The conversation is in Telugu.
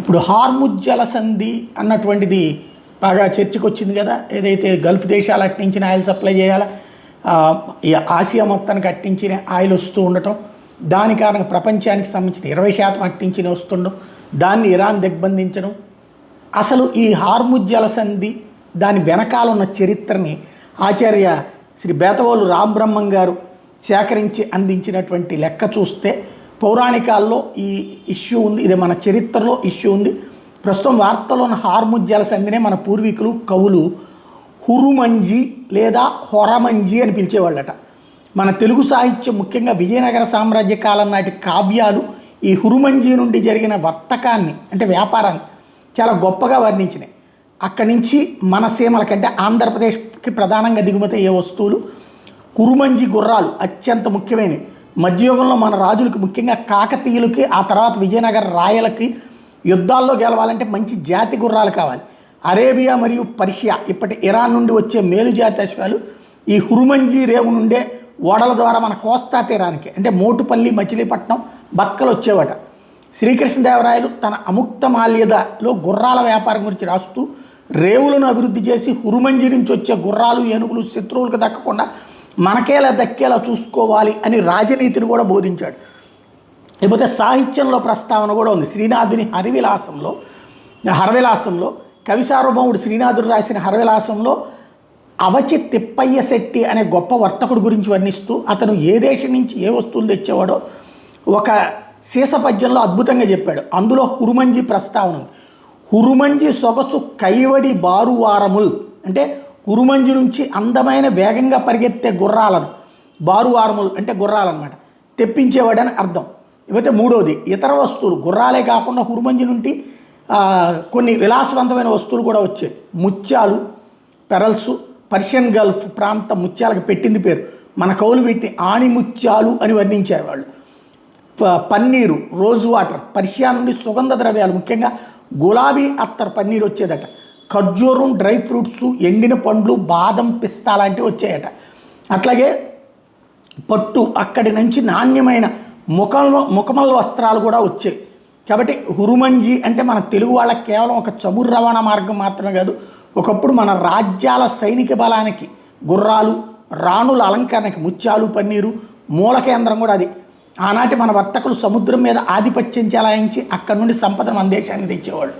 ఇప్పుడు హార్ముజ్ జలసంధి అన్నటువంటిది బాగా చర్చకు వచ్చింది కదా. ఏదైతే గల్ఫ్ దేశాలు అట్టించిన ఆయిల్ సప్లై చేయాలా, ఈ ఆసియా మొత్తానికి అట్టించిన ఆయిల్ వస్తూ ఉండటం, దాని కారణంగా ప్రపంచానికి సంబంధించిన 20% అట్టించిన వస్తుండడం, దాన్ని ఇరాన్ దిగ్బంధించడం. అసలు ఈ హార్ముజ్ జలసంధి దాని వెనకాల ఉన్న చరిత్రని ఆచార్య శ్రీ బేతవోలు రామబ్రహ్మం గారు సేకరించి అందించినటువంటి లెక్క చూస్తే పౌరాణికాల్లో ఈ ఇష్యూ ఉంది, ఇది మన చరిత్రలో ఇష్యూ ఉంది. ప్రస్తుతం వార్తలో ఉన్న హార్ముజ్ జలసంధినే మన పూర్వీకులు కవులు హురుమంజి లేదా హొరమంజి అని పిలిచేవాళ్ళట. మన తెలుగు సాహిత్యం ముఖ్యంగా విజయనగర సామ్రాజ్య కాలం నాటి కావ్యాలు ఈ హురుమంజి నుండి జరిగిన వర్తకాన్ని అంటే వ్యాపారాన్ని చాలా గొప్పగా వర్ణించినాయి. అక్కడి నుంచి మన సీమల కంటే ఆంధ్రప్రదేశ్కి ప్రధానంగా దిగుమతి అయ్యే వస్తువులు హురుమంజి గుర్రాలు అత్యంత ముఖ్యమైనవి. మధ్యయుగంలో మన రాజులకి ముఖ్యంగా కాకతీయులకి ఆ తర్వాత విజయనగర రాయలకి యుద్ధాల్లో గెలవాలంటే మంచి జాతి గుర్రాలు కావాలి. అరేబియా మరియు పర్షియా ఇప్పటి ఇరాన్ నుండి వచ్చే మేలుజాతి అశ్వాలు ఈ హురుమంజి రేవు నుండే ఓడల ద్వారా మన కోస్తా తీరానికి అంటే మోటుపల్లి, మచిలీపట్నం, బక్కలు వచ్చేవాట. శ్రీకృష్ణదేవరాయలు తన అముక్త మాల్యదలో గుర్రాల వ్యాపారం గురించి రాస్తూ రేవులను అభివృద్ధి చేసి హురుమంజి నుంచి వచ్చే గుర్రాలు, ఏనుగులు శత్రువులకు దక్కకుండా మనకేలా దక్కేలా చూసుకోవాలి అని రాజనీతిని కూడా బోధించాడు. లేకపోతే సాహిత్యంలో ప్రస్తావన కూడా ఉంది. శ్రీనాథుని హరవిలాసంలో కవి సార్వభౌముడు శ్రీనాథుడు రాసిన హరవిలాసంలో అవచి తిప్పయ్య శెట్టి అనే గొప్ప వర్తకుడు గురించి వర్ణిస్తూ అతను ఏ దేశం నుంచి ఏ వస్తువులు తెచ్చేవాడో ఒక సీస పద్యంలో అద్భుతంగా చెప్పాడు. అందులో హురుమంజి ప్రస్తావన ఉంది. హురుమంజి సొగసు కైవడి బారువారముల్ అంటే హురుమంజి నుంచి అందమైన వేగంగా పరిగెత్తే గుర్రాలను, బారువారముల్ అంటే గుర్రాలన్నమాట, తెప్పించేవాడని అర్థం. ఇకపోతే మూడోది ఇతర వస్తువులు గుర్రాలే కాకుండా హురుమంజి నుండి కొన్ని విలాసవంతమైన వస్తువులు కూడా వచ్చాయి. ముత్యాలు, పెరల్సు, పర్షియన్ గల్ఫ్ ప్రాంత ముత్యాలకు పెట్టింది పేరు. మన కవులు వీటిని ఆణిముత్యాలు అని వర్ణించేవాళ్ళు. పన్నీరు, రోజ్ వాటర్, పర్షియా నుండి సుగంధ ద్రవ్యాలు ముఖ్యంగా గులాబీ అత్తర్ పన్నీరు వచ్చేదట. ఖర్జూరం, డ్రై ఫ్రూట్స్, ఎండిన పండ్లు, బాదం, పిస్తా లాంటివి వచ్చాయట. అట్లాగే పట్టు, అక్కడి నుంచి నాణ్యమైన ముఖమల్ వస్త్రాలు కూడా వచ్చాయి. కాబట్టి హురుమంజి అంటే మన తెలుగు వాళ్ళకి కేవలం ఒక చమురు రవాణా మార్గం మాత్రమే కాదు, ఒకప్పుడు మన రాజ్యాల సైనిక బలానికి గుర్రాలు, రాణుల అలంకరణకి ముత్యాలు, పన్నీరు మూల కేంద్రం కూడా అది. ఆనాటి మన వర్తకులు సముద్రం మీద ఆధిపత్యం చెలాయించి అక్కడి నుండి సంపదను మన దేశానికి తెచ్చేవాళ్ళు.